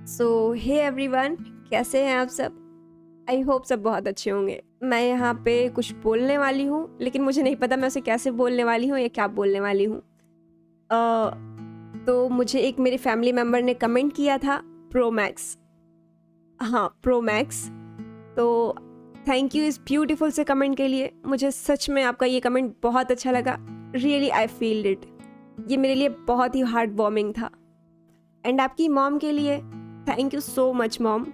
सो hey everyone, कैसे हैं आप सब? आई होप सब बहुत अच्छे होंगे। मैं यहाँ पे कुछ बोलने वाली हूँ, लेकिन मुझे नहीं पता मैं उसे कैसे बोलने वाली हूँ या क्या बोलने वाली हूँ। तो मुझे एक मेरे फैमिली मेम्बर ने कमेंट किया था प्रो मैक्स। हाँ, प्रो मैक्स। तो थैंक यू इस ब्यूटीफुल से कमेंट के लिए। मुझे सच में आपका ये कमेंट बहुत अच्छा लगा। Really I field it. ये मेरे लिए बहुत ही हार्ट वार्मिंग था। एंड आपकी मॉम के लिए thank you so much mom.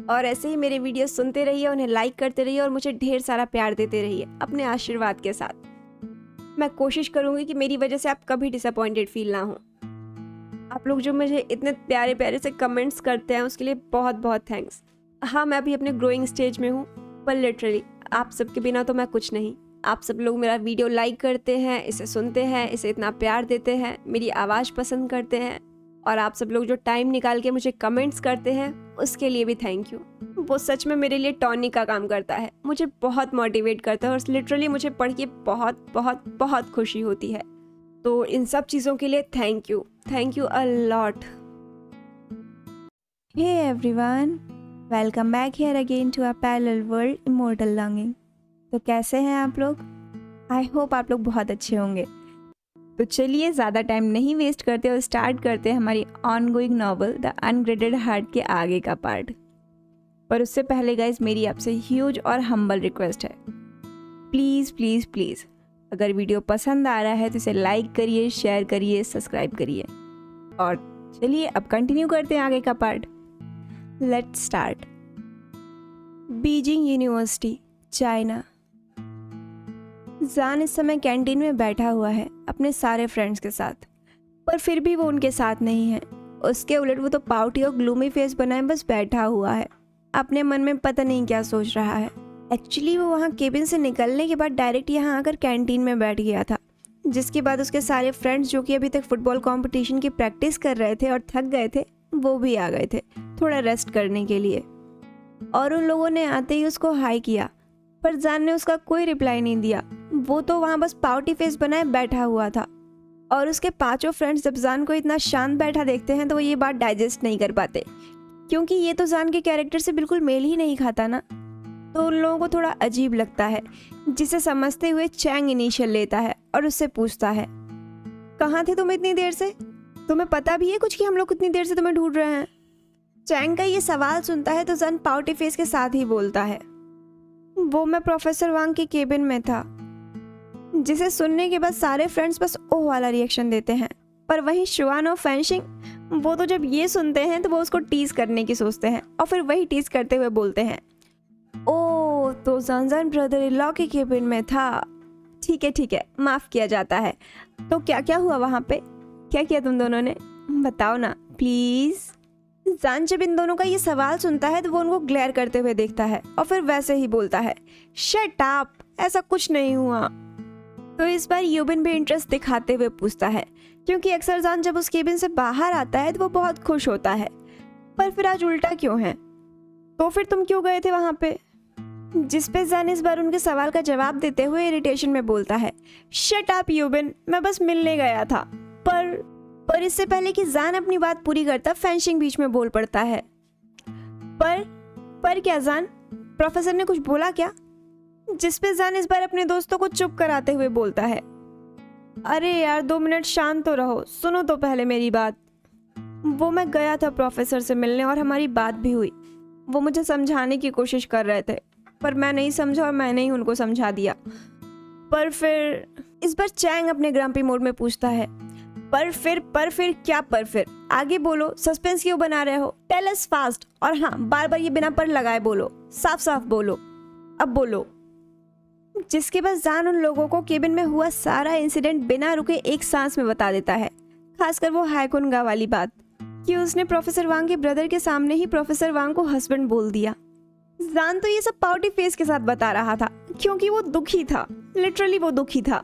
और ऐसे ही मेरे वीडियो सुनते रहिए, उन्हें लाइक करते रहिए और मुझे ढेर सारा प्यार देते रहिए अपने आशीर्वाद के साथ। मैं कोशिश करूँगी कि मेरी वजह से आप कभी डिसअपॉइंटेड फील ना हो। आप लोग जो मुझे इतने प्यारे प्यारे से कमेंट्स करते हैं उसके लिए बहुत बहुत थैंक्स। हाँ, मैं अभी अपने ग्रोइंग स्टेज में हूँ, पर लिटरली आप सबके बिना तो मैं कुछ नहीं। आप सब लोग मेरा वीडियो लाइक करते हैं, इसे सुनते हैं, इसे इतना प्यार देते हैं, मेरी आवाज़ पसंद करते हैं, और आप सब लोग जो टाइम निकाल के मुझे कमेंट्स करते हैं उसके लिए भी थैंक यू। वो सच में मेरे लिए टॉनिक का काम करता है, मुझे बहुत मोटिवेट करता है और लिटरली मुझे पढ़ के बहुत बहुत बहुत खुशी होती है। तो इन सब चीज़ों के लिए thank you a lot. Hey everyone, welcome back here again to our parallel world Immortal Longing। तो कैसे हैं आप लोग? आई होप आप लोग बहुत अच्छे होंगे। तो चलिए ज़्यादा टाइम नहीं वेस्ट करते और स्टार्ट करते हैं हमारी ongoing novel the ungraded heart के आगे का पार्ट। पर उससे पहले गाइस मेरी आपसे ह्यूज और हम्बल रिक्वेस्ट है, प्लीज़ प्लीज़ प्लीज़ अगर वीडियो पसंद आ रहा है तो इसे लाइक करिए, शेयर करिए, सब्सक्राइब करिए। और चलिए अब कंटिन्यू करते हैं आगे का part. Let's start. Beijing university, China. जान इस समय कैंटीन में बैठा हुआ है अपने सारे फ्रेंड्स के साथ, पर फिर भी वो उनके साथ नहीं है। उसके उलट वो तो पाउटी और ग्लूमी फेस बनाए बस बैठा हुआ है, अपने मन में पता नहीं क्या सोच रहा है। एक्चुअली वो वहाँ केबिन से निकलने के बाद डायरेक्ट यहाँ आकर कैंटीन में बैठ गया था, जिसके बाद उसके सारे फ्रेंड्स जो कि अभी तक फुटबॉल कंपटीशन की प्रैक्टिस कर रहे थे और थक गए थे, वो भी आ गए थे थोड़ा रेस्ट करने के लिए। और उन लोगों ने आते ही उसको हाई किया, पर जान ने उसका कोई रिप्लाई नहीं दिया। वो तो वहाँ बस पाउटी फेस बनाए बैठा हुआ था। और उसके पांचों फ्रेंड्स जब जान को इतना शांत बैठा देखते हैं तो वो ये बात डाइजेस्ट नहीं कर पाते, क्योंकि ये तो जान के कैरेक्टर से बिल्कुल मेल ही नहीं खाता ना। तो उन लोगों को थोड़ा अजीब लगता है, जिसे समझते हुए चैंग इनिशियल लेता है और उससे पूछता है, कहाँ थे तुम इतनी देर से? तुम्हें पता भी है कुछ कि हम लोग कितनी देर से तुम्हें ढूंढ रहे हैं? चैंग का ये सवाल सुनता है तो जन पाउटी फेस के साथ ही बोलता है, वो मैं प्रोफेसर वांग के केबिन में था। जिसे सुनने के बाद सारे फ्रेंड्स बस ओह वाला रिएक्शन देते हैं। पर वहीं शुआन और फैंशिंग, वो तो जब ये सुनते हैं तो वो उसको टीज करने की सोचते हैं और फिर वही टीज करते हुए बोलते हैं, ओ तो जानजान ब्रदर इन लॉ के केबिन में था। ठीक है, माफ किया जाता है। तो क्या क्या हुआ वहाँ पे? क्या किया तुम दोनों ने? बताओ ना प्लीज। जान जब इन दोनों का ये सवाल सुनता है तो वो उनको ग्लेयर करते हुए देखता है और फिर वैसे ही बोलता है, शट अप, ऐसा कुछ नहीं हुआ। तो इस बार यूबिन भी इंटरेस्ट दिखाते हुए पूछता है, क्योंकि अक्सर जान जब उस केबिन से बाहर आता है तो वो बहुत खुश होता है, पर फिर आज उल्टा क्यों है? तो फिर तुम क्यों गए थे वहां पे? जिस पे जान इस बार उनके सवाल का जवाब देते हुए इरिटेशन में बोलता है, शट अप यूबिन, मैं बस मिलने गया था। पर इससे पहले कि जान अपनी बात पूरी करता फैंशिंग बीच में बोल पड़ता है, पर क्या जान, प्रोफेसर ने कुछ बोला क्या? जिस पे जान इस बार अपने दोस्तों को चुप कराते हुए बोलता है, अरे यार 2 मिनट शांत तो रहो, सुनो तो पहले मेरी बात। वो मैं गया था प्रोफेसर से मिलने और हमारी बात भी हुई। वो मुझे समझाने की कोशिश कर रहे थे, पर मैं नहीं समझा और मैंने ही उनको समझा दिया। पर फिर इस बार चैंग अपने ग्रम्पी मोड में पूछता है, पर फिर क्या? पर फिर आगे बोलो, सस्पेंस क्यों बना रहे हो? Tell us fast. और हाँ, बार बार ये बिना पर लगाए बोलो, साफ साफ बोलो, अब बोलो। जिसके बाद जान उन लोगों को केबिन में हुआ सारा इंसिडेंट बिना रुके एक सांस में बता देता है, खासकर वो हायकुनगा वाली बात कि उसने प्रोफेसर वांग के ब्रदर के सामने ही प्रोफेसर वांग को हस्बैंड बोल दिया। जान तो ये सब पाउटी फेस के साथ बता रहा था, क्योंकि वो दुखी था, लिटरली वो दुखी था।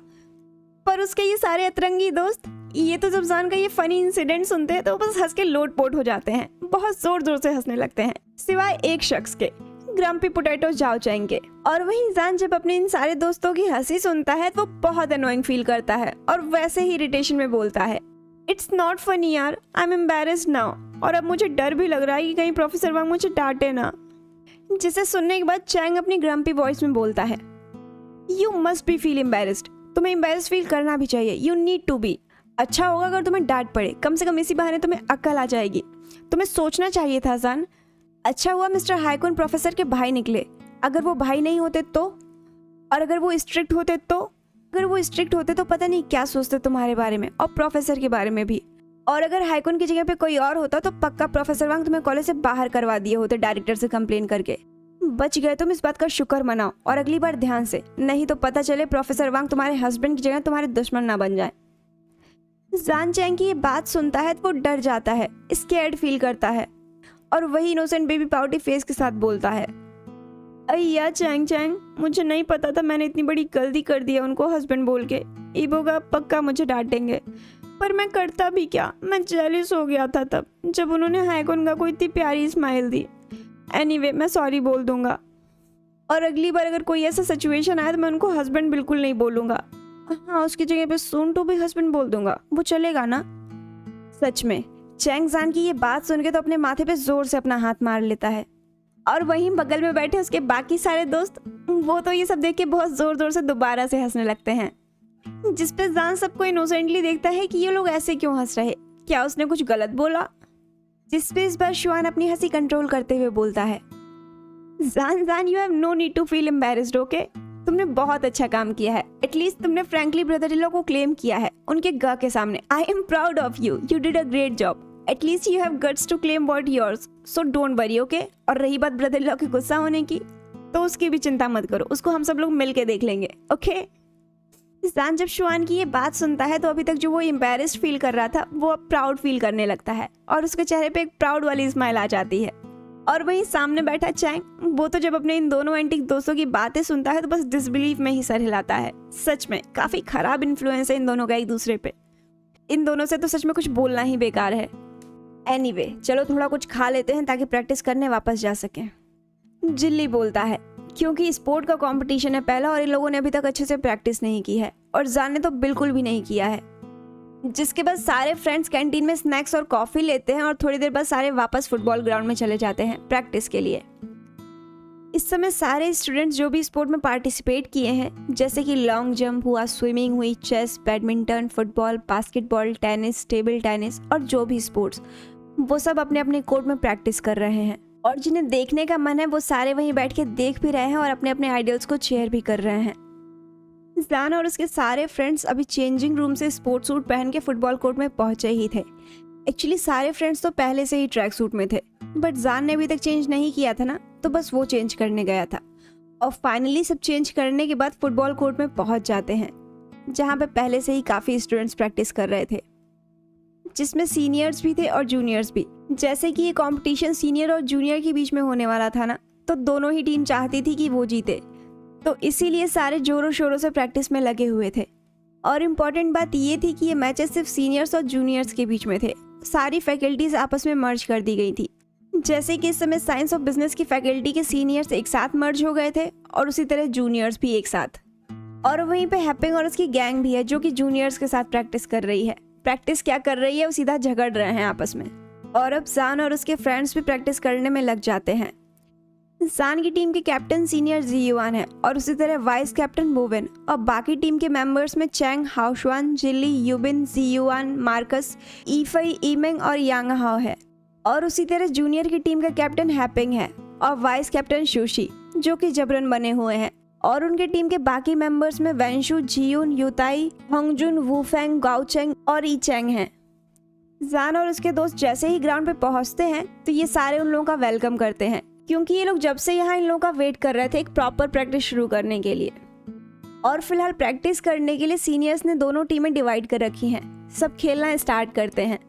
पर उसके ये सारे अतरंगी दोस्त, ये तो जब जान का ये फनी इंसिडेंट सुनते हैं तो बस हंस के लोटपोट हो जाते हैं, बहुत जोर जोर से हंसने लगते हैं, सिवाय एक शख्स के, ग्रम्पी पोटैटो जाओ चाहेंगे। और वहीं जान जब अपने इन सारे दोस्तों की हंसी सुनता है तो वो बहुत अनोइंग फील करता है और वैसे ही इरिटेशन में बोलता है, इट्स नॉट फनी यार, आई एम एम्बेरस्ड नाउ। और अब मुझे डर भी लग रहा है कि कहीं प्रोफेसर वांग मुझे डांटे ना। जिसे सुनने के बाद चैंग अपनी ग्रम्पी वॉइस में बोलता है, you must be feel embarrassed. तुम्हें एम्बेरस्ड फील करना भी चाहिए, यू नीड टू बी। अच्छा होगा अगर तुम्हें डांट पड़े, कम से कम इसी बहाने तुम्हें अक्ल आ जाएगी। तुम्हें सोचना चाहिए था जान। अच्छा हुआ मिस्टर हाइकुन प्रोफेसर के भाई निकले। अगर वो भाई नहीं होते तो, और अगर वो स्ट्रिक्ट होते तो पता नहीं क्या सोचते तुम्हारे बारे में और प्रोफेसर के बारे में भी। और अगर हाइकुन की जगह पे कोई और होता तो पक्का प्रोफेसर वांग तुम्हें कॉलेज से बाहर करवा दिए होते डायरेक्टर से कंप्लेन करके। बच गए तुम, इस बात का शुक्र मनाओ और अगली बार ध्यान से, नहीं तो पता चले प्रोफेसर वांग तुम्हारे हस्बैंड की जगह तुम्हारे दुश्मन ना बन जाए। जान चैंग की ये बात सुनता है तो वो डर जाता है, स्कैर्ड फील करता है और वही इनोसेंट बेबी पाउटी फेस के साथ बोलता है, अय्या चैंग, मुझे नहीं पता था मैंने इतनी बड़ी गलती कर दी है उनको हस्बैंड बोल के। इबोगा पक्का मुझे डांटेंगे, पर मैं करता भी क्या, मैं जेलिस हो गया था तब जब उन्होंने हाइकुन को इतनी प्यारी स्माइल दी। एनीवे, मैं सॉरी बोल दूंगा और अगली बार अगर कोई ऐसा सिचुएशन आया तो मैं उनको हस्बैंड बिल्कुल नहीं बोलूंगा। हाँ, उसकी जगह पे सून टू भी हस्बैंड बोल दूंगा, वो चलेगा ना। सच में चैंग जान की ये बात सुन के तो अपने माथे पे जोर से अपना हाथ मार लेता है। और वहीं बगल में बैठे उसके बाकी सारे दोस्त, वो तो ये सब देख के बहुत जोर जोर से दोबारा से हंसने लगते हैं। जिस पे जान सबको इनोसेंटली देखता है कि ये लोग ऐसे क्यों हंस रहे, क्या उसने कुछ गलत बोला। जिस पे इस बार शुआन अपनी हंसी कंट्रोल करते हुए बोलता है, जान you have no need to feel embarrassed, okay. तुमने बहुत अच्छा काम किया है, एटलीस्ट तुमने फ्रैंकली ब्रदर इन को क्लेम किया है उनके गा के सामने। I am proud of you, you did a great job, at least you have guts to claim what yours, so don't worry, okay. और रही बात ब्रदर इन के गुस्सा होने की, तो उसकी भी चिंता मत करो, उसको हम सब लोग मिल के देख लेंगे, ओके। जान जब शुआन की ये बात सुनता है तो अभी तक जो वो एम्बैरेस्ड फील कर रहा था वो अब प्राउड फील करने लगता है और उसके चेहरे पे एक प्राउड वाली स्माइल आ जाती है। और वहीं सामने बैठा चैंग, वो तो जब अपने इन दोनों एंटिक दोस्तों की बातें सुनता है तो बस डिसबिलीफ में ही सर हिलाता है। सच में काफी खराब इन्फ्लुएंस है इन दोनों का एक दूसरे पे। इन दोनों से तो सच में कुछ बोलना ही बेकार है। एनीवे, चलो थोड़ा कुछ खा लेते हैं ताकि प्रैक्टिस करने वापस जा सकें। जिल्ली बोलता है, क्योंकि स्पोर्ट का कंपटीशन है पहला और इन लोगों ने अभी तक अच्छे से प्रैक्टिस नहीं की है और जान ने तो बिल्कुल भी नहीं किया है। जिसके बाद सारे फ्रेंड्स कैंटीन में स्नैक्स और कॉफी लेते हैं और थोड़ी देर बाद सारे वापस फुटबॉल ग्राउंड में चले जाते हैं प्रैक्टिस के लिए। इस समय सारे स्टूडेंट्स जो भी स्पोर्ट में पार्टिसिपेट किए हैं, जैसे कि लॉन्ग जंप हुआ, स्विमिंग हुई, chess, badminton, football, basketball, tennis, table tennis और जो भी स्पोर्ट्स, वो सब अपने अपने कोर्ट में प्रैक्टिस कर रहे हैं। और जिन्हें देखने का मन है वो सारे वहीं बैठ के देख भी रहे हैं और अपने अपने आइडल्स को चेयर भी कर रहे हैं। जान और उसके सारे फ्रेंड्स अभी चेंजिंग रूम से स्पोर्ट्स सूट पहन के फुटबॉल कोर्ट में पहुंचे ही थे। एक्चुअली सारे फ्रेंड्स तो पहले से ही ट्रैक सूट में थे, बट जान ने अभी तक चेंज नहीं किया था ना, तो बस वो चेंज करने गया था। और फाइनली सब चेंज करने के बाद फुटबॉल कोर्ट में पहुंच जाते हैं, जहाँ पे पहले से ही काफ़ी स्टूडेंट्स प्रैक्टिस कर रहे थे, जिसमें सीनियर्स भी थे और जूनियर्स भी। जैसे कि ये कंपटीशन सीनियर और जूनियर के बीच में होने वाला था ना, तो दोनों ही टीम चाहती थी कि वो जीते, तो इसीलिए सारे जोरों शोरों से प्रैक्टिस में लगे हुए थे। और इम्पॉर्टेंट बात ये थी कि ये मैचेस सिर्फ सीनियर्स और जूनियर्स के बीच में थे, सारी फैकल्टीज आपस में मर्ज कर दी गई थी। जैसे कि इस समय साइंस और बिजनेस की फैकल्टी के सीनियर्स एक साथ मर्ज हो गए थे और उसी तरह जूनियर्स भी एक साथ। और वहीं पे हैपिंग और उसकी गैंग भी है जो कि जूनियर्स के साथ प्रैक्टिस कर रही है। प्रैक्टिस क्या कर रही है, वो सीधा झगड़ रहे हैं आपस में। और अब जान और उसके फ्रेंड्स भी प्रैक्टिस करने में लग जाते हैं। जान की टीम के कैप्टन सीनियर जीयुआन है और उसी तरह वाइस कैप्टन बोवेन, और बाकी टीम के मेंबर्स में चैंग, हाओशुआन, जिली, यूबिन, जीयुआन, मार्कस, ईफई, ईमेंग और यांग हाओ है। और उसी तरह जूनियर की टीम का कैप्टन हैपिंग है और वाइस कैप्टन शूशी, जो कि जबरन बने हुए हैं। और उनके टीम के बाकी मेंबर्स में वेंशु, जियून, युताई, होंगजुन, वूफेंग, गाओचेंग और ईचेंग हैं। जान और उसके दोस्त जैसे ही ग्राउंड पे पहुंचते हैं तो ये सारे उन लोगों का वेलकम करते हैं, क्योंकि ये लोग जब से यहाँ इन लोगों का वेट कर रहे थे एक प्रॉपर प्रैक्टिस शुरू करने के लिए। और फिलहाल प्रैक्टिस करने के लिए सीनियर्स ने दोनों टीमें डिवाइड कर रखी हैं। सब खेलना स्टार्ट करते हैं।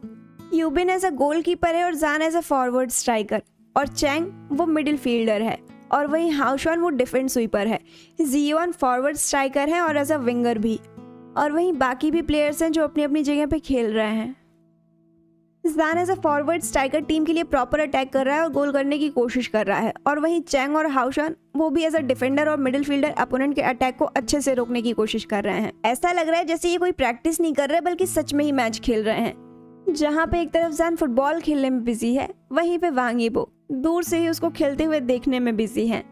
यूबिन एज अ गोलकीपर है और जान एज अ फॉरवर्ड स्ट्राइकर, और चैंग वो मिडिल फील्डर है, और वहीं हाओशुआन वो डिफेंस स्वीपर है। जियुआन फॉरवर्ड स्ट्राइकर है और एज अ विंगर भी। और वहीं बाकी भी प्लेयर्स हैं जो अपनी अपनी जगह पे खेल रहे हैं। जान as a forward striker team के लिए प्रॉपर अटैक कर रहा है और गोल करने की कोशिश कर रहा है, और वहीं चैंग और हाओशुआन वो भी एज अ डिफेंडर और मिडिल फील्डर अपोनेंट के अटैक को अच्छे से रोकने की कोशिश कर रहे हैं। ऐसा लग रहा है जैसे ये कोई प्रैक्टिस नहीं कर रहे बल्कि सच में ही मैच खेल रहे हैं। जहाँ पे एक तरफ जान फुटबॉल खेलने में बिजी है, वहीं पे वांग ईबो दूर से ही उसको खेलते हुए देखने में बिजी है।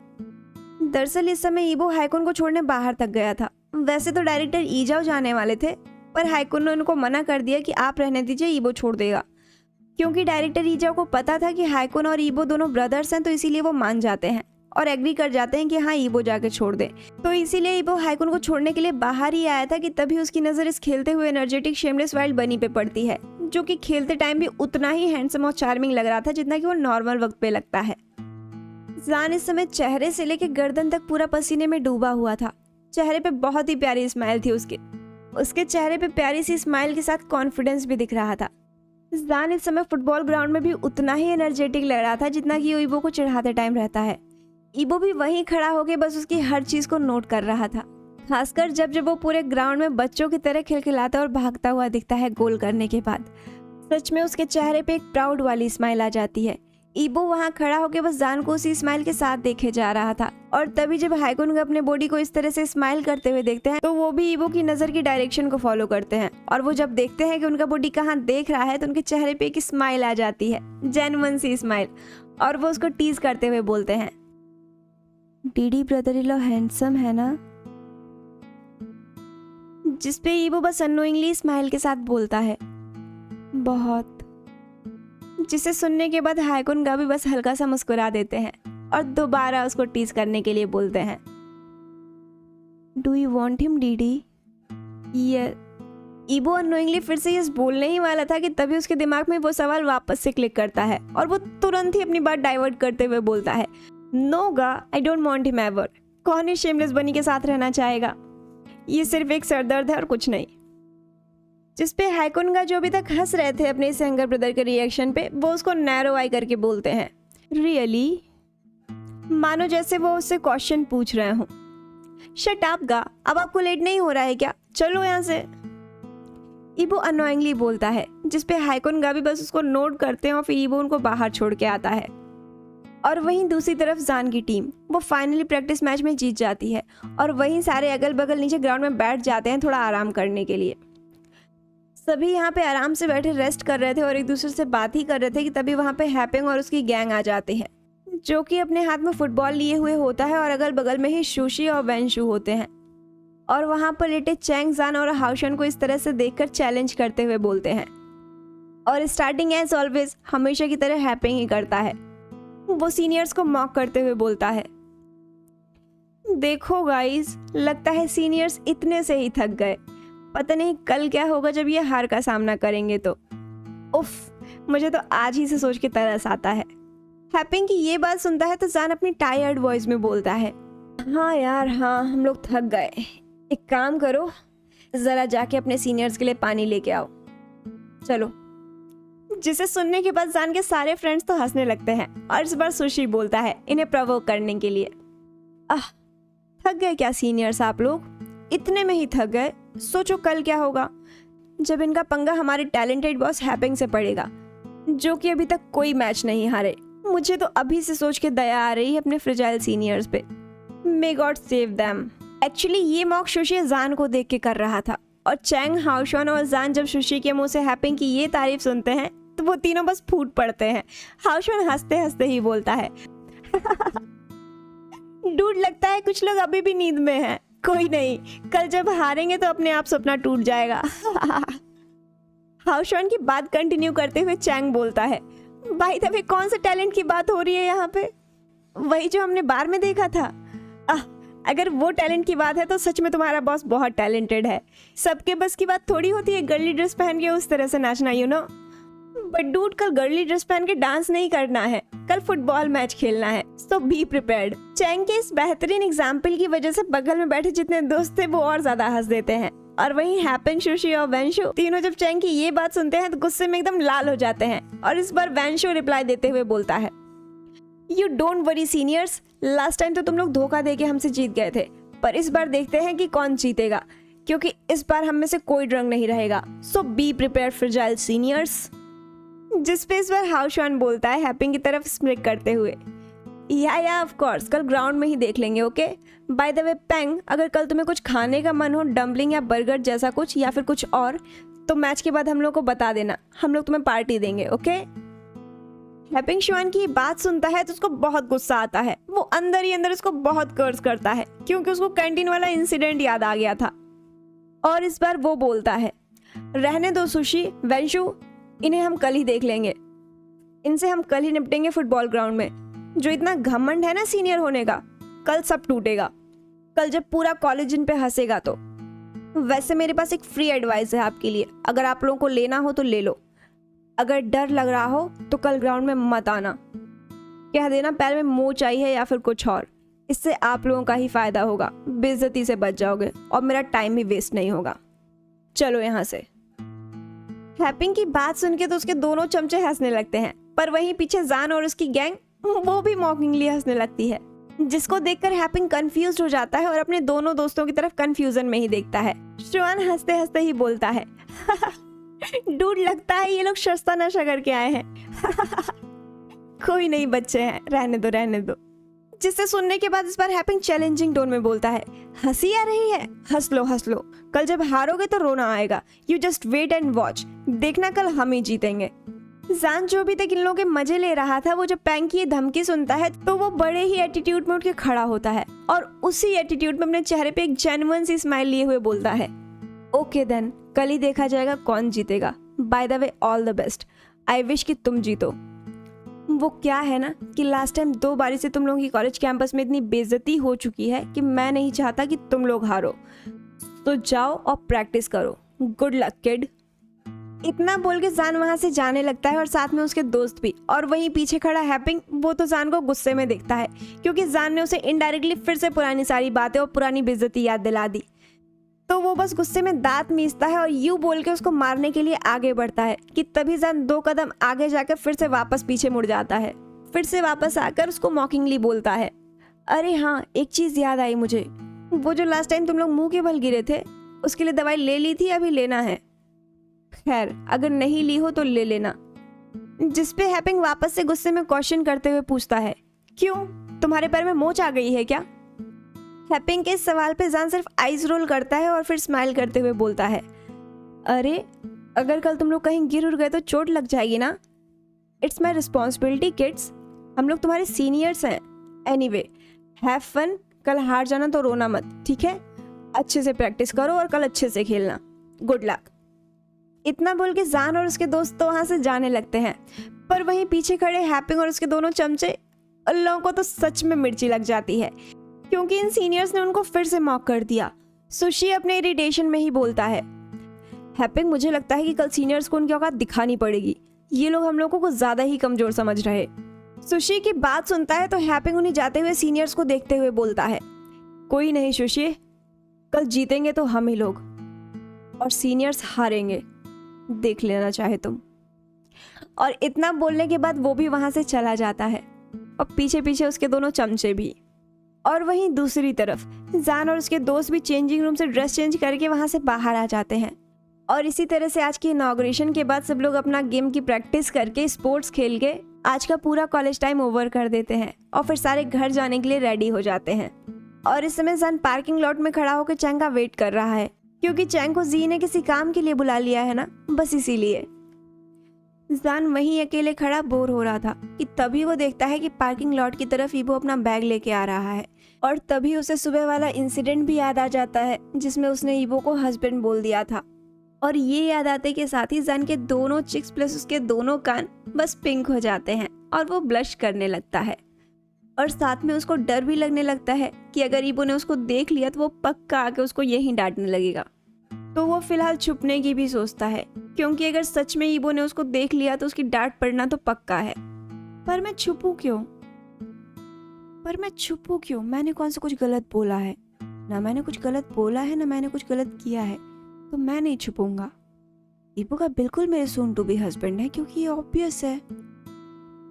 दरअसल इस समय ईबो हाइकुन को छोड़ने बाहर तक गया था। वैसे तो डायरेक्टर ईजाओ जाने वाले थे, पर हाइकुन ने उनको मना कर दिया कि आप रहने दीजिए, ईबो छोड़ देगा। क्योंकि डायरेक्टर ईजाओ को पता था कि हाइकुन और ईबो दोनों ब्रदर्स हैं, तो इसीलिए वो मान जाते हैं और एग्री कर जाते हैं कि हाँ ईबो जाके छोड़ दे। तो इसीलिए ईबो हाइकुन को छोड़ने के लिए बाहर ही आया था कि तभी उसकी नज़र इस खेलते हुए एनर्जेटिक शेमलेस वाइल्ड बनी पे पड़ती है, जो कि खेलते टाइम भी उतना ही हैंडसम और चार्मिंग लग रहा था जितना कि वो नॉर्मल वक्त पे लगता है। जान इस समय चेहरे से लेकर गर्दन तक पूरा पसीने में डूबा हुआ था। चेहरे पे बहुत ही प्यारी स्माइल थी उसके चेहरे पे प्यारी सी स्माइल के साथ कॉन्फिडेंस भी दिख रहा था। जान इस समय फुटबॉल ग्राउंड में भी उतना ही एनर्जेटिक लग रहा था जितना कि ईबो को चिढ़ाते टाइम रहता है। ईबो भी वहीं खड़ा होकर बस उसकी हर चीज को नोट कर रहा था, खासकर जब वो पूरे ग्राउंड में बच्चों की तरह खिलखिलाता और भागता हुआ दिखता है गोल करने के बाद। सच में उसके चेहरे पे एक प्राउड वाली स्माइल आ जाती है। ईबो वहाँ खड़ा होकर बस जान को उसी स्माइल के साथ देखे जा रहा था, और तभी जब हाइकुन अपने बॉडी को इस तरह से स्माइल करते हुए देखते हैं तो वो भी ईबो की नज़र की डायरेक्शन को फॉलो करते हैं, और वो जब देखते हैं कि उनका बॉडी कहाँ देख रहा है तो उनके चेहरे पे एक स्माइल आ जाती है, जेन्युइन सी स्माइल, और वो उसको टीज करते हुए बोलते हैं, DD brother in law handsome है ना? जिसपे ईबो बस अनोइंगली स्माइल के साथ बोलता है, बहुत। जिसे सुनने के बाद हाइकुन गा भी बस हल्का सा मुस्कुरा देते हैं और दोबारा उसको टीज करने के लिए बोलते हैं, do you want him DD? ये ईबो अनोइंगली फिर से यस बोलने ही वाला था कि तभी उसके दिमाग में वो सवाल वापस से क्लिक करता है और वो तुरंत ही अपनी बात डाइवर्ट करते हुए बोलता है, नो गा, I don't want him ever. कौन इस शेमलेस बनी के साथ रहना चाहेगा? ये सिर्फ एक सरदर्द है और कुछ नहीं। जिसपे हाइकुन गा जो अभी तक हंस रहे थे अपने इस यंगर ब्रदर के रिएक्शन पे, वो उसको नैरो आई करके बोलते हैं, रियली? मानो जैसे वो उससे क्वेश्चन पूछ रहे हों। शट अप गा, अब आपको लेट नहीं हो रहा है क्या? चलो यहाँ से। ईबो अनोइंगली बोलता है, जिसपे हाइकुन गा भी बस उसको नोट करते हैं और फिर ईबो उनको बाहर छोड़ के आता है। और वहीं दूसरी तरफ जान की टीम वो फाइनली प्रैक्टिस मैच में जीत जाती है, और वहीं सारे अगल बगल नीचे ग्राउंड में बैठ जाते हैं थोड़ा आराम करने के लिए। सभी यहाँ पे आराम से बैठे रेस्ट कर रहे थे और एक दूसरे से बात ही कर रहे थे कि तभी वहाँ पे हैपेंग और उसकी गैंग आ जाते हैं, जो कि अपने हाथ में फुटबॉल लिए हुए होता है, और अगल बगल में ही सुशी और वेंशु होते हैं। और वहाँ पर लेटे चैंग जान और हाउशन को इस तरह से देखकर चैलेंज करते हुए बोलते हैं, और स्टार्टिंग एज ऑलवेज हमेशा की तरह हैपेंग ही करता है। वो सीनियर्स को मॉक करते हुए बोलता है, देखो गाइस, लगता है सीनियर्स इतने से ही थक गए, पता नहीं कल क्या होगा जब ये हार का सामना करेंगे तो। उफ, मुझे तो आज ही से सोच के तरस आता है। हैपिंग की ये बात सुनता है तो जान अपनी टायर्ड वॉइस में बोलता है, हाँ यार हाँ, हम लोग थक गए। एक काम करो, जरा जाके अपने सीनियर्स के लिए पानी लेके आओ, चलो। जिसे सुनने के बाद जान के सारे फ्रेंड्स तो हंसने लगते हैं, और इस बार सुशी बोलता है इन्हें प्रोवोक करने के लिए, थक गए क्या सीनियर्स आप लोग? इतने में ही थक गए? सोचो कल क्या होगा जब इनका पंगा हमारे टैलेंटेड बॉस हैपिंग से पड़ेगा, जो कि अभी तक कोई मैच नहीं हारे। मुझे तो अभी से सोच के दया आ रही है अपने फ्रेजाइल सीनियर्स पे। May God save them. Actually ये मॉक सुशी जान को देख के कर रहा था, और चैंग, हाउशन और जान जब सुशी के मुंह से हैपिंग की ये तारीफ सुनते हैं तो वो तीनों बस फूट पड़ते हैं। हाउशन हंसते हंसते ही बोलता है, डूड लगता है कुछ लोग अभी भी नींद में हैं। कोई नहीं, कल जब हारेंगे तो अपने आप सपना टूट जाएगा। हाउशन की बात कंटिन्यू करते हुए चैंग बोलता है, भाई तभी कौन से टैलेंट की बात हो रही है यहाँ पे? वही जो हमने बार में देखा था। अगर वो टैलेंट की बात है तो सच में तुम्हारा बॉस बहुत टैलेंटेड है। सबके बस की बात थोड़ी होती है गर्ली ड्रेस पहन के उस तरह से नाचना, यू नो। बट डूड, कल गर्ली ड्रेस पहन के डांस नहीं करना है, कल फुटबॉल मैच खेलना है, सो बी प्रिपेयर्ड। चैंग के इस बेहतरीन एग्जाम्पल की वजह से बगल में बैठे जितने दोस्त थे वो और ज्यादा हंस देते हैं। और वहीं हैपेंग, सुशी और वेंशु तीनों जब चैंग की ये बात सुनते हैं तो गुस्से में एकदम लाल हो जाते हैं, और इस बार वेंशु रिप्लाई देते हुए बोलता है, you don't worry seniors, last time तो तुम लोग धोखा देके हमसे जीत गए थे, पर इस बार देखते हैं कि कौन जीतेगा, क्योंकि इस बार हम में से कोई ड्रंग नहीं रहेगा, सो बी प्रिपेयर फ्रेजाइल सीनियर्स। जिसपे इस बार हाउशन बोलता है हैपिंग की तरफ स्मिक करते हुए, या ऑफ कोर्स, कल ग्राउंड में ही देख लेंगे, ओके। बाय द वे पेंग, अगर कल तुम्हें कुछ खाने का मन हो, डम्पलिंग या बर्गर जैसा कुछ या फिर कुछ और, तो मैच के बाद हम लोग को बता देना, हम लोग तुम्हें पार्टी देंगे, ओके। हैपिंग शिवान की बात सुनता है तो उसको बहुत गुस्सा आता है। वो अंदर ही अंदर उसको बहुत कर्ज करता है क्योंकि उसको कैंटीन वाला इंसिडेंट याद आ गया था। और इस बार वो बोलता है, रहने दो सुशी, वेंशु, इन्हें हम कल ही देख लेंगे, इनसे हम कल ही निपटेंगे फुटबॉल ग्राउंड में। जो इतना घमंड है ना सीनियर होने का, कल सब टूटेगा। कल जब पूरा कॉलेज इन पे हंसेगा तो। वैसे मेरे पास एक फ्री एडवाइस है आपके लिए, अगर आप लोगों को लेना हो तो ले लो। अगर डर लग रहा हो तो कल ग्राउंड में मत आना। कह देना पैर में मोच आई है या फिर कुछ और। इससे आप लोगों का ही फायदा होगा, बेइज्जती से बच जाओगे और मेरा टाइम भी वेस्ट नहीं होगा। चलो यहाँ से। हैपिंग की बात सुन के तो उसके दोनों चमचे हंसने लगते हैं, पर वहीं पीछे जान और उसकी गैंग वो भी मॉकिंगली हंसने लगती है, जिसको देखकर हैपिंग कंफ्यूज हो जाता है और अपने दोनों दोस्तों की तरफ कंफ्यूजन में ही देखता है। शिवान हंसते हंसते ही बोलता है, डूड लगता है ये लोग सस्ता नशा करके आए हैं। कोई नहीं बच्चे हैं, रहने दो रहने दो। जिसे सुनने के बाद इस बार हैपिंग चैलेंजिंग टोन में बोलता है, हंसी आ रही है, हंस लो, कल जब हारोगे तो रोना आएगा। You just wait and watch, देखना कल हम ही जीतेंगे। जान जो भी तक इन लोगों के मजे ले रहा था, वो जब पैंग की ये धमकी सुनता है तो वो बड़े ही एटीट्यूड में उठ के खड़ा होता है और उसी एटीट्यूड में अपने चेहरे पे एक जेन्युइन सी स्माइल लिए हुए बोलता है, ओके देन, कल ही देखा जाएगा कौन जीतेगा। By the way all the best, I wish कि तुम जीतो। वो क्या है ना कि लास्ट टाइम 2 बारी से तुम लोगों की कॉलेज कैंपस में इतनी बेइज्जती हो चुकी है कि मैं नहीं चाहता कि तुम लोग हारो। तो जाओ और प्रैक्टिस करो। Good luck kid. इतना बोल के जान वहां से जाने लगता है और साथ में उसके दोस्त भी। और वहीं पीछे खड़ा हैपिंग, वो तो जान को गुस्से में देखता है क्योंकि जान ने उसे इनडायरेक्टली फिर से पुरानी सारी बातें और पुरानी बेइज्जती याद दिला दी। तो वो बस गुस्से में दांत मीचता है और यूं बोल के उसको मारने के लिए आगे बढ़ता है कि तभी जान 2 कदम आगे जाकर फिर से वापस पीछे मुड़ जाता है। फिर से वापस आकर उसको मॉकिंगली बोलता है, अरे हाँ, एक चीज याद आई मुझे, वो जो लास्ट टाइम तुम लोग मुंह के बल गिरे थे उसके लिए दवाई ले ली थी, अभी लेना है। खैर अगर नहीं ली हो तो ले लेना। जिसपे हैपिंग वापस से गुस्से में क्वेश्चन करते हुए पूछता है, क्यों, तुम्हारे पैर में मोच आ गई है क्या? हैपिंग के इस सवाल पे जान सिर्फ आइज रोल करता है और फिर स्माइल करते हुए बोलता है, अरे अगर कल तुम लोग कहीं गिर उड़ गए तो चोट लग जाएगी ना। इट्स माई रिस्पॉन्सिबिलिटी किड्स, हम लोग तुम्हारे सीनियर्स हैं। एनीवे हैव फन, कल हार जाना तो रोना मत, ठीक है? अच्छे से प्रैक्टिस करो और कल अच्छे से खेलना। Good luck. इतना बोल के जान और उसके दोस्त तो वहां से जाने लगते हैं, पर वहीं पीछे खड़े हैपिंग और उसके दोनों चमचे, उन लोगों को तो सच में मिर्ची लग जाती है क्योंकि इन सीनियर्स ने उनको फिर से मॉक कर दिया। सुशी अपने इरिटेशन में ही बोलता है, हैपिंग मुझे लगता है कि कल सीनियर्स को उनकी औकात दिखानी पड़ेगी, ये लोग हम लोगों को ज्यादा ही कमजोर समझ रहे। सुशी की बात सुनता है तो हैपिंग उन्हें जाते हुए सीनियर्स को देखते हुए बोलता है, कोई नहीं सुशी, कल जीतेंगे तो हम ही लोग और सीनियर्स हारेंगे, देख लेना चाहे तुम। और इतना बोलने के बाद वो भी वहां से चला जाता है और पीछे पीछे उसके दोनों चमचे भी। और वहीं दूसरी तरफ जान और उसके दोस्त भी चेंजिंग रूम से ड्रेस चेंज करके वहां से बाहर आ जाते हैं। और इसी तरह से आज की इनॉग्रेशन के बाद सब लोग अपना गेम की प्रैक्टिस करके स्पोर्ट्स खेल के आज का पूरा कॉलेज टाइम ओवर कर देते हैं और फिर सारे घर जाने के लिए रेडी हो जाते हैं। और इस समय जान पार्किंग लॉट में खड़ा होकर चैंग का वेट कर रहा है क्योंकि चैंग को जी ने किसी काम के लिए बुला लिया है ना, बस इसीलिए। जान वहीं अकेले खड़ा बोर हो रहा था कि तभी वो देखता है कि पार्किंग लॉट की तरफ ईबो अपना बैग लेके आ रहा है और तभी उसे सुबह वाला इंसिडेंट भी याद आ जाता है जिसमें उसने ईबो को हस्बैंड बोल दिया था। और ये याद आते के साथ ही जान के दोनों चिक्स प्लस उसके दोनों कान बस पिंक हो जाते हैं और वो ब्लश करने लगता है। और साथ में उसको डर भी लगने लगता है कि अगर ईबो ने उसको देख लिया तो वो पक्का आके उसको यहीं डांटने लगेगा। तो वो फिलहाल छुपने की भी सोचता है क्योंकि अगर सच में ईबो ने उसको देख लिया तो उसकी डांट पड़ना तो पक्का है। पर मैं छुपूं क्यों? मैंने कौन सा कुछ गलत बोला है? ना मैंने कुछ गलत बोला है ना मैंने कुछ गलत किया है, तो मैं नहीं छुपूंगा। ईबो का बिल्कुल मेरे सून टू बी हस्बैंड है क्योंकि ये ऑब्वियस है।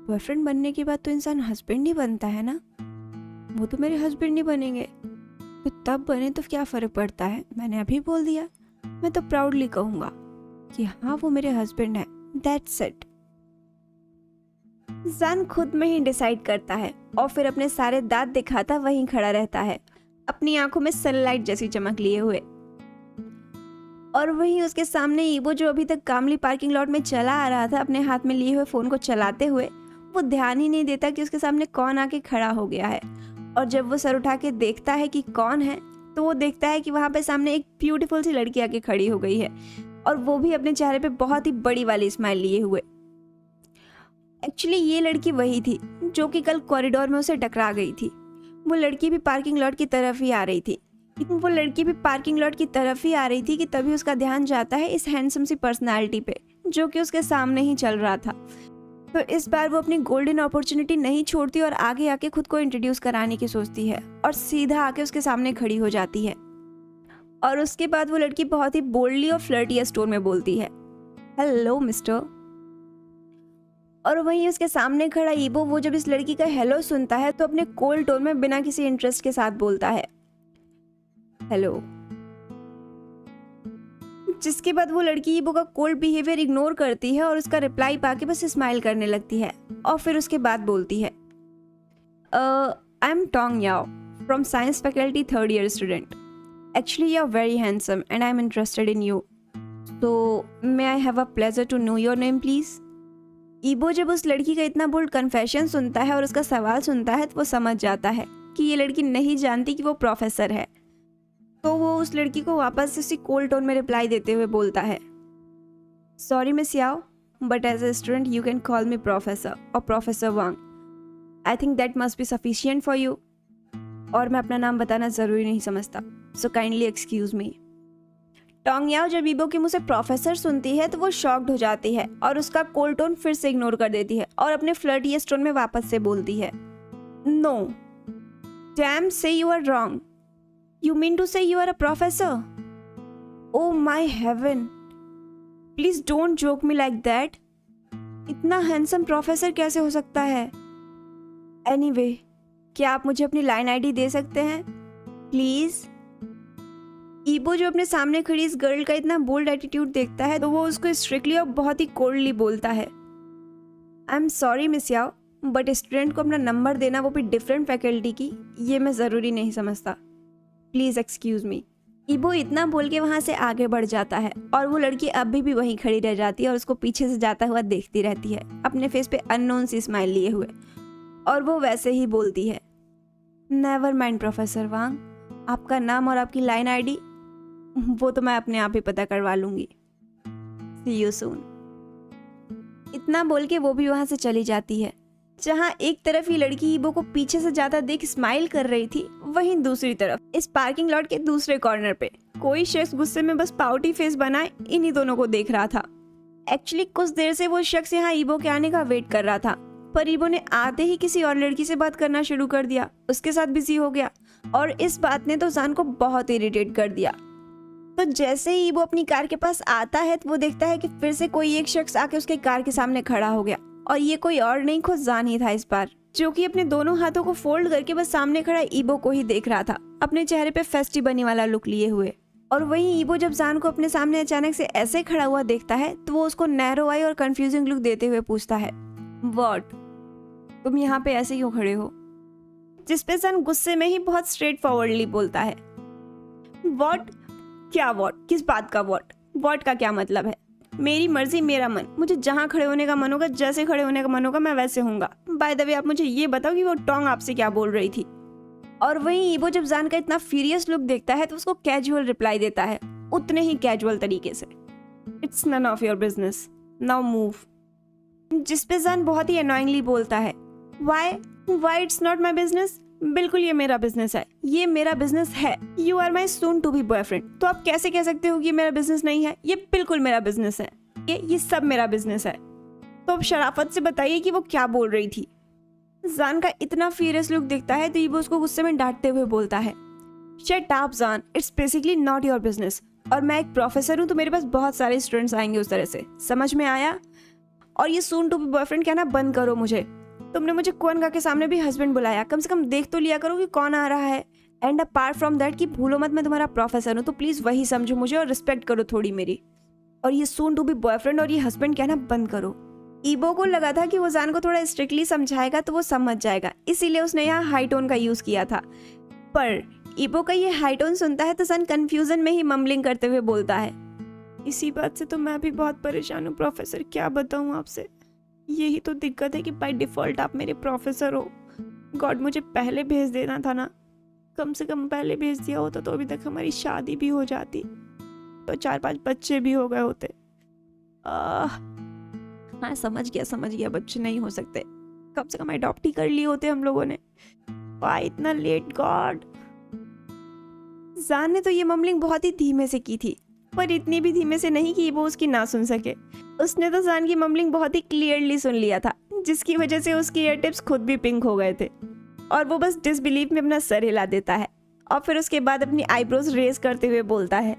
बॉयफ्रेंड बनने के बाद तो इंसान हस्बैंड ही बनता है ना, वो तो मेरे हस्बैंड ही बनेंगे। तो तब बने तो क्या फर्क पड़ता है, मैंने अभी बोल दिया। मैं तो प्राउडली कहूंगा कि हाँ वो मेरे हस्बैंड है, दैट्स इट। जान खुद में ही डिसाइड करता है और फिर अपने सारे दांत दिखाता वहीं खड़ा रहता है, अपनी आंखों में सनलाइट जैसी चमक लिए हुए। और वहीं उसके सामने ईबो जो अभी तक कामली पार्किंग लॉट में चला आ रहा था अपने हाथ में लिए हुए फ़ोन को चलाते हुए, वो ध्यान ही नहीं देता कि उसके सामने कौन आके खड़ा हो गया है। और जब वो सर उठा के देखता है कि कौन है, तो वो देखता है कि वहाँ पे सामने एक ब्यूटीफुल सी लड़की आके खड़ी हो गई है, और वो भी अपने चेहरे पे बहुत ही बड़ी वाली स्माइल लिए हुए। एक्चुअली ये लड़की वही थी जो कि कल कॉरिडोर में उसे टकरा गई थी। वो लड़की भी पार्किंग लॉट की तरफ ही आ रही थी। कि तभी उसका ध्यान जाता है इस हैंडसम सी पर्सनालिटी पे जो कि उसके सामने ही चल रहा था। तो इस बार वो अपनी गोल्डन अपॉर्चुनिटी नहीं छोड़ती और आगे आके खुद को इंट्रोड्यूस कराने की सोचती है और सीधा आके उसके सामने खड़ी हो जाती है। और उसके बाद वो लड़की बहुत ही बोल्डली और फ्लर्टियस टोन में बोलती है, हेलो मिस्टर। और वहीं उसके सामने खड़ा ईबो वो जब इस लड़की का हेलो सुनता है तो अपने कोल्ड टोन में बिना किसी इंटरेस्ट के साथ बोलता है, हेलो। जिसके बाद वो लड़की ईबो का कोल्ड बिहेवियर इग्नोर करती है और उसका रिप्लाई पाके बस स्माइल करने लगती है और फिर उसके बाद बोलती है, I am Tong Yao from science faculty 3rd year student. Actually you are very handsome and I am interested in you, तो may I have a pleasure to know your name please. ईबो जब उस लड़की का इतना bold confession सुनता है और उसका सवाल सुनता है तो वो समझ जाता है कि ये लड़की नहीं जानती कि वो प्रोफेसर है। तो वो उस लड़की को वापस उसी कोल्ड टोन में रिप्लाई देते हुए बोलता है, sorry miss Yao, but as a student you can call me professor और professor Wang. I think that must be sufficient for you. और मैं अपना नाम बताना ज़रूरी नहीं समझता, so kindly excuse me. Tong याओ जब ईबो के मुंह से प्रोफेसर सुनती है तो वो शॉक्ड हो जाती है और उसका कोल्ड टोन फिर से इग्नोर कर देती है और अपने फ्लर्टियस टोन में वापस से बोलती है, no damn say you are wrong, you mean to say you are a professor. Oh my heaven, please don't joke me like that. इतना हैंडसम प्रोफेसर कैसे हो सकता है? एनीवे, क्या आप मुझे अपनी लाइन आईडी दे सकते हैं प्लीज? ईबो जो अपने सामने खड़ी इस गर्ल का इतना बोल्ड एटीट्यूड देखता है तो वो उसको स्ट्रिक्टली और बहुत ही कोल्डली बोलता है, I am sorry miss Yao, but student को अपना नंबर देना वो भी डिफरेंट फैकल्टी की, ये मैं ज़रूरी नहीं समझता, प्लीज़ एक्सक्यूज़ मी। ईबो इतना बोल के वहाँ से आगे बढ़ जाता है और वो लड़की अभी भी वहीं खड़ी रह जाती है और उसको पीछे से जाता हुआ देखती रहती है अपने फेस पे अननोन सी स्माइल लिए हुए। और वो वैसे ही बोलती है, नेवर माइंड प्रोफेसर वांग, आपका नाम और आपकी लाइन आईडी वो तो मैं अपने आप ही पता करवा लूंगी, सी यू सून। इतना बोल के वो भी वहां से चली जाती है। जहां एक तरफ ही लड़की ईबो को पीछे से जाता देख स्माइल कर रही थी, वहीं दूसरी तरफ इस पार्किंग लॉट के दूसरे कॉर्नर पे कोई शख्स गुस्से में बस पाउटी फेस बनाए इन्हीं दोनों को देख रहा था। एक्चुअली कुछ देर से वो शख्स यहाँ ईबो के आने का वेट कर रहा था, पर ईबो ने आते ही किसी और लड़की से बात करना शुरू कर दिया, उसके साथ बिजी हो गया और इस बात ने तो जान को बहुत इरिटेट कर दिया। तो जैसे ही ईबो अपनी कार के पास आता है तो वो देखता है कि फिर से कोई एक शख्स आके उसके कार के सामने खड़ा हो गया और ये कोई और नहीं खुद जान ही था इस बार, जो कि अपने दोनों हाथों को फोल्ड करके बस सामने खड़ा ईबो को ही देख रहा था, अपने चेहरे पे फेस्टी बनी वाला लुक लिए हुए। और वहीं ईबो जब जान को अपने सामने अचानक से ऐसे खड़ा हुआ देखता है तो वो उसको नैरो आई और कंफ्यूजिंग लुक देते हुए पूछता है, व्हाट, तुम यहाँ पे ऐसे क्यों खड़े हो? जिस पे जान गुस्से में ही बहुत स्ट्रेट फॉरवर्डली बोलता है, व्हाट? क्या व्हाट? किस बात का व्हाट? व्हाट का क्या मतलब है? मेरी मर्जी मेरा मन, मुझे जहाँ खड़े होने का मन होगा, जैसे खड़े होने का मन होगा मैं वैसे होऊंगा। बाय द वे आप मुझे ये बताओ कि वो टोंग आपसे क्या बोल रही थी? और वहीं ईबो जब जान का इतना फ्यूरियस लुक देखता है तो उसको कैजुअल रिप्लाई देता है, उतने ही कैजुअल तरीके से, it's none of your business, now move. जिस पे जान बहुत ही अनोइंगली बोलता है, why it's not my business? बिल्कुल ये मेरा बिजनेस है, ये मेरा बिजनेस है। You are my soon to be boyfriend, तो आप कैसे कह सकते हो कि ये मेरा बिजनेस नहीं है? ये बिल्कुल मेरा बिजनेस है, ये सब मेरा बिजनेस है। तो अब शराफत से बताइए कि वो क्या बोल रही थी। जान का इतना फ्यूरियस लुक दिखता है तो ईबो उसको गुस्से में डांटते हुए बोलता है, शट अप जान, it's basically not your business, और मैं एक प्रोफेसर हूँ तो मेरे पास बहुत सारे स्टूडेंट्स आएंगे उस तरह से, समझ में आया? और ये सून टू बी बॉयफ्रेंड कहना बंद करो मुझे। तुमने मुझे कुआनगा के सामने भी हस्बैंड बुलाया, कम से कम देख तो लिया करो कि कौन आ रहा है। एंड अपार्ट फ्रॉम दैट कि भूलो मत मैं तुम्हारा प्रोफेसर हूँ, तो प्लीज वही समझो मुझे और रिस्पेक्ट करो थोड़ी मेरी। और ये सून टू बी बॉयफ्रेंड और ये हस्बैंड कहना बंद करो। ईबो को लगा था कि वो जान को थोड़ा स्ट्रिक्टली समझाएगा तो वो समझ जाएगा, इसीलिए उसने यहाँ हाई टोन का यूज किया था। पर ईबो का ये हाई टोन सुनता है तो जान कंफ्यूजन में ही मम्बलिंग करते हुए बोलता है, इसी बात से तो मैं भी बहुत परेशान हूँ प्रोफेसर, क्या बताऊँ आपसे। यही तो दिक्कत है कि बाय डिफ़ॉल्ट आप मेरे प्रोफेसर हो। गॉड, मुझे पहले भेज देना था ना, कम से कम पहले भेज दिया होता तो अभी तक हमारी शादी भी हो जाती, तो 4-5 बच्चे भी हो गए होते। हाँ, समझ गया, बच्चे नहीं हो सकते, कम से कम अडॉप्ट ही कर लिए होते हम लोगों ने। वाई इतना लेट गॉड। जान ने तो ये ममलिंग बहुत ही धीमे से की थी, पर इतनी भी धीमे से नहीं कि वो उसकी ना सुन सके। उसने तो जान की ममलिंग बहुत ही क्लियरली सुन लिया था, जिसकी वजह से उसके ईयर टिप्स खुद भी पिंक हो गए थे और वो बस डिसबिलीफ में अपना सर हिला देता है और फिर उसके बाद अपनी आईब्रोज रेज करते हुए बोलता है,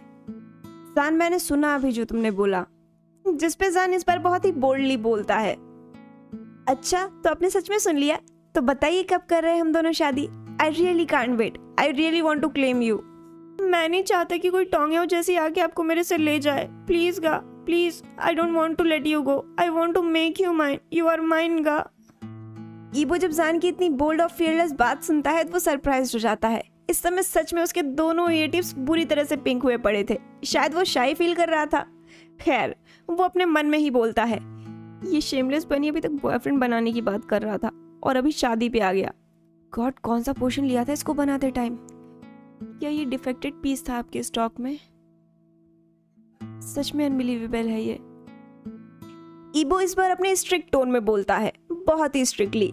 जान मैंने सुना अभी जो तुमने बोला। जिस पे जान इस बार बहुत ही बोल्डली बोलता है, अच्छा तो आपने सच में सुन लिया, तो बताइए कब कर रहे हैं हम दोनों शादी। I really can't wait, I really want to claim you. मैं नहीं चाहता कि कोई टोंगे जैसी आके आपको मेरे से ले जाए, प्लीज गा, please, I don't want to let you go, I want to make you mine, you are mine गा। ईबो जब जान की इतनी बोल्ड और फियरलेस बात सुनता है तो वो सरप्राइज हो जाता है। इस समय सच में उसके दोनों ईयर टिप्स बुरी तरह से पिंक हुए पड़े थे। शायद वो शाई फील कर रहा था। खैर, वो अपने मन में ही बोलता है, ये शेमलेस बनी अभी तक बॉयफ्रेंड बनाने की बात कर रहा था और अभी शादी पे आ गया। गॉड, कौन सा पोर्शन लिया था इसको बनाते टाइम? क्या ये डिफेक्टेड पीस था आपके स्टॉक में? सच में अनबिलीवेबल है ये। ईबो इस बार अपने स्ट्रिक्ट टोन में बोलता है, बहुत ही स्ट्रिक्टली,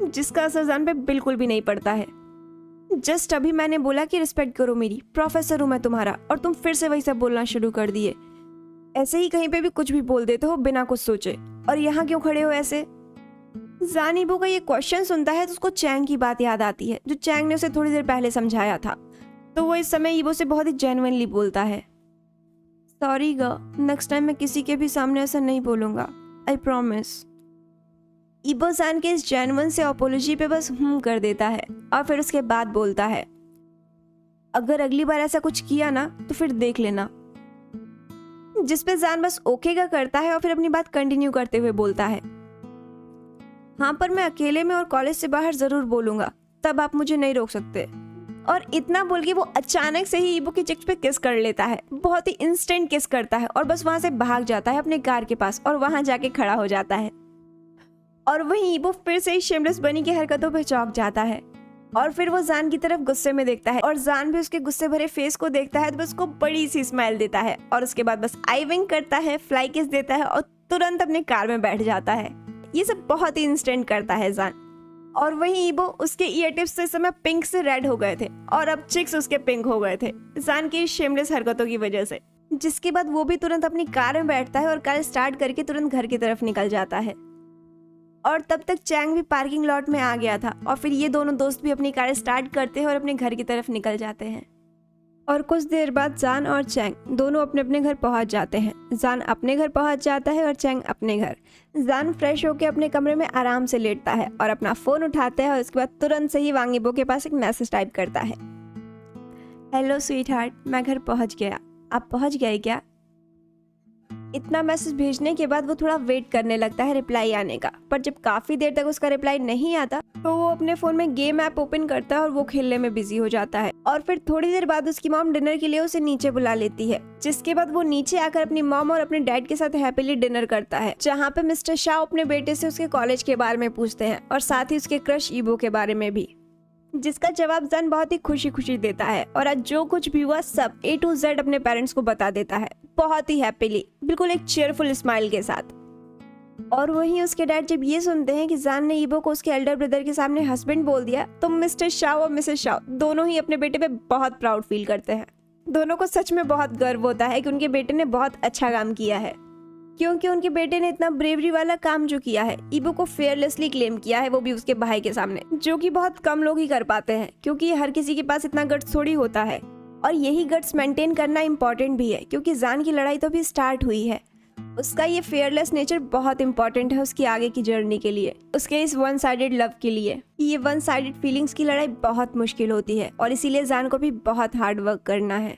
जिसका असर जान पे बिल्कुल भी नहीं पड़ता है। जस्ट अभी मैंने बोला कि रिस्पेक्ट करो मेरी, प्रोफेसर हूं मैं तुम्हारा, और तुम फिर से वही सब बोलना शुरू कर दिए। ऐसे ही कहीं पे भी कुछ भी बोल देते हो बिना कुछ सोचे, और यहाँ क्यों खड़े हो ऐसे? जान ईबो का ये क्वेश्चन सुनता है तो उसको चैंग की बात याद आती है, जो चैंग ने उसे थोड़ी देर पहले समझाया था। तो वो इस समय ईबो से बहुत ही जेन्युइनली बोलता है, सॉरी गा, नेक्स्ट टाइम मैं किसी के भी सामने ऐसा नहीं बोलूंगा, आई प्रॉमिस। ईबो जान के इस जेन्युइन से अपोलॉजी पे बस कर देता है और फिर उसके बाद बोलता है, अगर अगली बार ऐसा कुछ किया ना तो फिर देख लेना। जिस पे जान बस ओके का करता है और फिर अपनी बात कंटिन्यू करते हुए बोलता है, हाँ पर मैं अकेले में और कॉलेज से बाहर जरूर बोलूंगा, तब आप मुझे नहीं रोक सकते। और इतना बोल के वो अचानक से ही ईबो की चिक्स पे किस कर लेता है, बहुत ही इंस्टेंट किस करता है और बस वहां से भाग जाता है अपने कार के पास और वहां जाके खड़ा हो जाता है। और वहीं ईबो फिर से ही शेमलेस बनी की हरकतों पे चौंक जाता है और फिर वो जान की तरफ गुस्से में देखता है और जान भी उसके गुस्से भरे फेस को देखता है तो बस को बड़ी सी स्माइल देता है और उसके बाद बस आई विंक करता है, फ्लाई किस देता है और तुरंत अपने कार में बैठ जाता है। ये सब बहुत ही इंस्टेंट करता है जान। और वहीं ईबो, उसके ईयर टिप्स तो इस समय पिंक से रेड हो गए थे और अब चिक्स उसके पिंक हो गए थे जान की शेमलेस हरकतों की वजह से। जिसके बाद वो भी तुरंत अपनी कार में बैठता है और कार स्टार्ट करके तुरंत घर की तरफ निकल जाता है। और तब तक चैंग भी पार्किंग लॉट में आ गया था और फिर ये दोनों दोस्त भी अपनी कार स्टार्ट करते हैं और अपने घर की तरफ निकल जाते हैं। और कुछ देर बाद जान और चैंग दोनों अपने अपने घर पहुंच जाते हैं। जान अपने घर पहुंच जाता है और चैंग अपने घर। जान फ्रेश होकर अपने कमरे में आराम से लेटता है और अपना फोन उठाता है और उसके बाद तुरंत से ही वांग ईबो के पास एक मैसेज टाइप करता है, हेलो स्वीट हार्ट, मैं घर पहुंच गया, आप पहुंच गए क्या? इतना मैसेज भेजने के बाद वो थोड़ा वेट करने लगता है रिप्लाई आने का, पर जब काफी देर तक उसका रिप्लाई नहीं आता तो वो अपने फोन में गेम ऐप ओपन करता है और वो खेलने में बिजी हो जाता है। और फिर थोड़ी देर बाद उसकी मॉम डिनर के लिए उसे नीचे बुला लेती है, जिसके बाद वो नीचे आकर अपनी मॉम और अपने डैड के साथ हैप्पीली डिनर करता है, जहाँ पे मिस्टर शाह अपने बेटे से उसके कॉलेज के बारे में पूछते हैं और साथ ही उसके क्रश ईबो के बारे में भी, जिसका जवाब जान बहुत ही खुशी खुशी देता है और आज जो कुछ भी हुआ सब A to Z अपने पेरेंट्स को बता देता है, बहुत ही हैप्पीली, बिल्कुल एक चेयरफुल स्माइल के साथ। और वहीं उसके डैड जब ये सुनते हैं कि जान ने ईबो को उसके एल्डर ब्रदर के सामने हस्बैंड बोल दिया तो मिस्टर शाह और मिसेस शाह दोनों ही अपने बेटे पे बहुत प्राउड फील करते हैं। दोनों को सच में बहुत गर्व होता है कि उनके बेटे ने बहुत अच्छा काम किया है, क्योंकि उनके बेटे ने इतना ब्रेवरी वाला काम जो किया है, ईबो को फेयरलेसली क्लेम किया है, वो भी उसके भाई के सामने, जो कि बहुत कम लोग ही कर पाते हैं, क्योंकि हर किसी के पास इतना गट्स थोड़ी होता है। और यही गट्स मेंटेन करना इम्पोर्टेंट भी है, क्योंकि जान की लड़ाई तो अभी स्टार्ट हुई है। उसका ये फेयरलेस नेचर बहुत इंपॉर्टेंट है उसकी आगे की जर्नी के लिए, उसके इस वन साइडेड लव के लिए। ये वन साइडेड फीलिंग्स की लड़ाई बहुत मुश्किल होती है और इसीलिए जान को भी बहुत हार्ड वर्क करना है।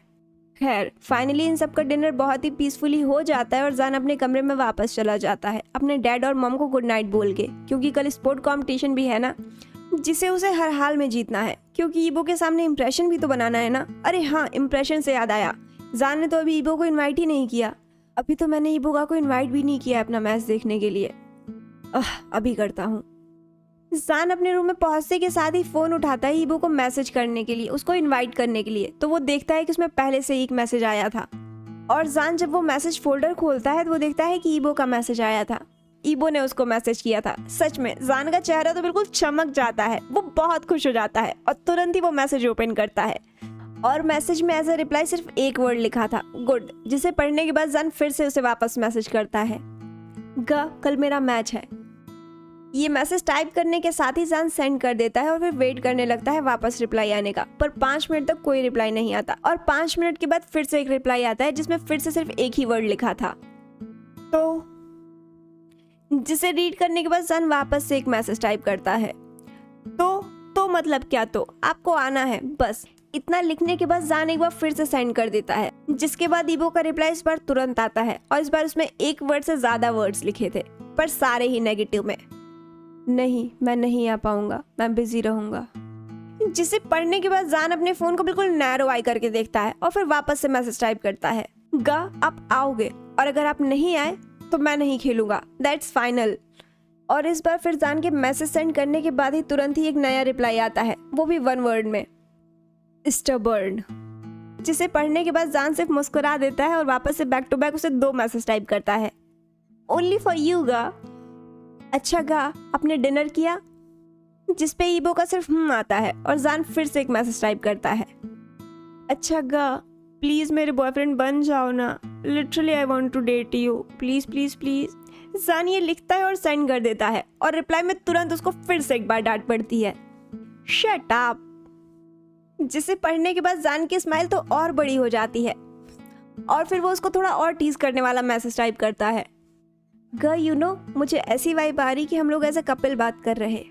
खैर, फाइनली इन सब का डिनर बहुत ही पीसफुली हो जाता है और जान अपने कमरे में वापस चला जाता है अपने डैड और मॉम को गुड नाइट बोल के, क्योंकि कल स्पोर्ट कंपटीशन भी है ना, जिसे उसे हर हाल में जीतना है, क्योंकि ईबो के सामने इंप्रेशन भी तो बनाना है ना। अरे हाँ, इंप्रेशन से याद आया, जान ने तो अभी ईबो को इनवाइट ही नहीं किया। अभी तो मैंने ईबोका को इनवाइट भी नहीं किया अपना मैच देखने के लिए। अभी करता हूँ। जान अपने रूम में पहुंचने के साथ ही फोन उठाता है ईबो को मैसेज करने के लिए, उसको इनवाइट करने के लिए। तो वो देखता है कि उसमें पहले से एक मैसेज आया था, और जान जब वो मैसेज फोल्डर खोलता है तो वो देखता है कि ईबो का मैसेज आया था। ईबो ने उसको मैसेज किया था। सच में जान का चेहरा तो बिल्कुल चमक जाता है, वो बहुत खुश हो जाता है और तुरंत ही वो मैसेज ओपन करता है। और मैसेज में एज अ रिप्लाई सिर्फ एक वर्ड लिखा था, गुड, जिसे पढ़ने के बाद जान फिर से उसे वापस मैसेज करता है, कल मेरा मैच है। ये मैसेज टाइप करने के साथ ही जान सेंड कर देता है और फिर वेट करने लगता है वापस रिप्लाई आने का। पर 5 मिनट तक कोई रिप्लाई नहीं आता, और 5 मिनट के बाद फिर से एक रिप्लाई आता है जिसमें फिर से सिर्फ एक ही वर्ड लिखा था, तो जिसे रीड करने के बाद जान वापस से एक मैसेज टाइप करता है, तो मतलब क्या, तो आपको आना है, बस इतना लिखने के बाद जान एक बार फिर से सेंड कर देता है, जिसके बाद ईबो का रिप्लाई इस बार तुरंत आता है, और इस बार उसमें एक वर्ड से ज्यादा वर्ड्स लिखे थे, पर सारे ही नेगेटिव में। नहीं, मैं नहीं आ पाऊंगा, मैं बिजी रहूंगा। जिसे पढ़ने के बाद जान अपने फोन को बिल्कुल नैरो आई करके देखता है और फिर वापस से मैसेज टाइप करता है, आप आओगे, और अगर आप नहीं आए तो मैं नहीं खेलूंगा, दैट्स फाइनल। और इस बार फिर जान के मैसेज सेंड करने के बाद ही तुरंत ही एक नया रिप्लाई आता है, वो भी 1 वर्ड में, स्टबर्न। जिसे पढ़ने के बाद जान सिर्फ मुस्कुरा देता है और वापस से बैक टू बैक उसे 2 मैसेज टाइप करता है, ओनली फॉर यू गा। अच्छा गा, आपने डिनर किया? जिसपे ईबो का सिर्फ आता है, और जान फिर से एक मैसेज टाइप करता है, अच्छा गा, प्लीज मेरे बॉयफ्रेंड बन जाओ ना, literally I want to date you, please please please. जान ये लिखता है और सेंड कर देता है, और रिप्लाई में तुरंत उसको फिर से एक बार डांट पड़ती है, शट अप। जिसे पढ़ने के बाद जान की स्माइल तो और बड़ी हो जाती है, और फिर वो उसको थोड़ा और टीज करने वाला मैसेज टाइप करता है, यू नो, मुझे ऐसी वाइब आ रही कि हम लोग एज अ कपल बात कर रहे,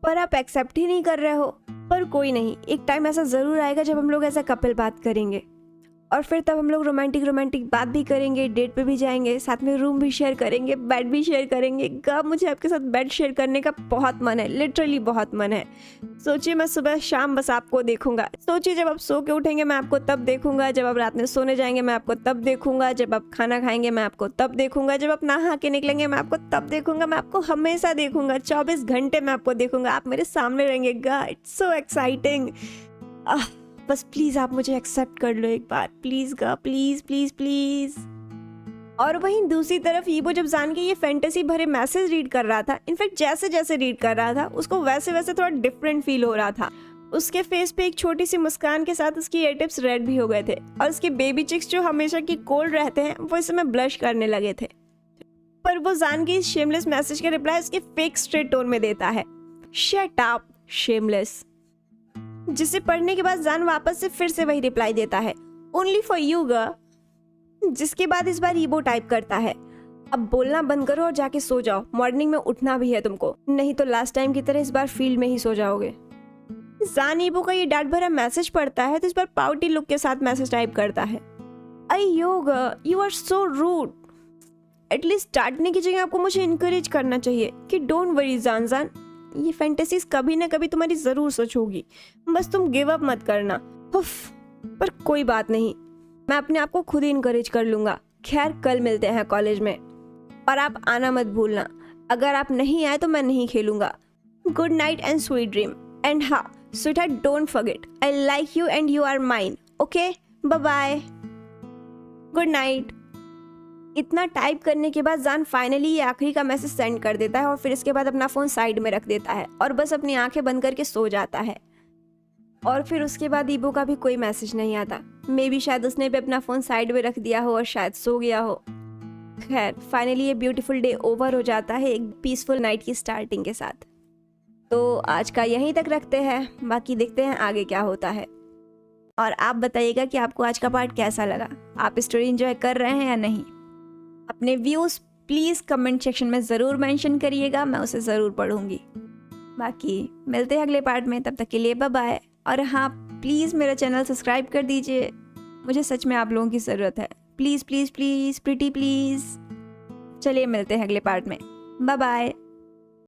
पर आप एक्सेप्ट ही नहीं कर रहे हो। पर कोई नहीं, एक टाइम ऐसा जरूर आएगा जब हम लोग एज अ कपल बात करेंगे, और फिर तब हम लोग रोमांटिक बात भी करेंगे, डेट पे भी जाएंगे, साथ में रूम भी शेयर करेंगे, बेड भी शेयर करेंगे। मुझे आपके साथ बेड शेयर करने का बहुत मन है, लिटरली बहुत मन है। सोचिए मैं सुबह शाम बस आपको देखूंगा, सोचिए जब आप सो के उठेंगे मैं आपको तब देखूंगा, जब आप रात में सोने जाएंगे मैं आपको तब देखूंगा, जब आप खाना खाएंगे मैं आपको तब देखूंगा, जब आप नहा के निकलेंगे मैं आपको तब देखूंगा, मैं आपको हमेशा देखूंगा, 24 घंटे मैं आपको देखूंगा, आप मेरे सामने रहेंगे। It's so exciting. बस प्लीज आप मुझे एक्सेप्ट कर लो एक बार, प्लीज प्लीज प्लीज प्लीज। और वहीं दूसरी तरफ ईबो जब जान के ये फैंटेसी भरे मैसेज रीड कर रहा था, इनफैक्ट जैसे जैसे रीड कर रहा था उसको वैसे वैसे थोड़ा डिफरेंट फील हो रहा था। उसके फेस पे एक छोटी सी मुस्कान के साथ उसकी ईयर टिप्स रेड भी हो गए थे, और उसके बेबी चिक्स जो हमेशा की कोल्ड रहते हैं वो इस समय ब्लश करने लगे थे। पर वो जान के इस शेमलेस मैसेज का रिप्लाई उसके फेक स्ट्रेट टोन में देता है, शट अप शेमलेस। जिसे पढ़ने के बाद जान वापस से फिर से वही रिप्लाई देता है, ओनली फॉर यू गा। जिसके बाद इस बार ईबो टाइप करता है, अब बोलना बंद करो और जाके सो जाओ, मॉर्निंग में उठना भी है तुमको, नहीं तो लास्ट टाइम की तरह इस बार फील्ड में ही सो जाओगे। जान ईबो का ये डांट भरा मैसेज पढ़ता है तो इस बार पाउटी लुक के साथ मैसेज टाइप करता है, अय्यो गा, you are so rude. At least डांटने की जगह आपको मुझे इनकरेज करना चाहिए कि डोंट वरी जान, ये फैंटेसीज कभी ना कभी तुम्हारी जरूर सच होगी, बस तुम गिव अप मत करना। उफ, पर कोई बात नहीं, मैं अपने आप को खुद ही इनकरेज कर लूंगा। खैर कल मिलते हैं कॉलेज में, और आप आना मत भूलना, अगर आप नहीं आए तो मैं नहीं खेलूंगा। Good night and sweet dream, and हाँ sweetheart, don't forget I like you and you are mine, okay, bye bye, good night. इतना टाइप करने के बाद जान फाइनली ये आखिरी का मैसेज सेंड कर देता है, और फिर इसके बाद अपना फोन साइड में रख देता है और बस अपनी आंखें बंद करके सो जाता है। और फिर उसके बाद ईबो का भी कोई मैसेज नहीं आता, मे बी शायद उसने भी अपना फोन साइड में रख दिया हो और शायद सो गया हो। खैर फाइनली ये ब्यूटीफुल डे ओवर हो जाता है एक पीसफुल नाइट की स्टार्टिंग के साथ। तो आज का यहीं तक रखते हैं, बाकी देखते हैं आगे क्या होता है। और आप बताइएगा कि आपको आज का पार्ट कैसा लगा, आप स्टोरी एंजॉय कर रहे हैं या नहीं। अपने व्यूज़ प्लीज़ कमेंट सेक्शन में ज़रूर मेंशन करिएगा, मैं उसे ज़रूर पढ़ूंगी। बाकी मिलते हैं अगले पार्ट में, तब तक के लिए बाय बाय। और हाँ प्लीज़ मेरा चैनल सब्सक्राइब कर दीजिए, मुझे सच में आप लोगों की ज़रूरत है, please please please pretty please. चलिए मिलते हैं अगले पार्ट में, बाय बाय।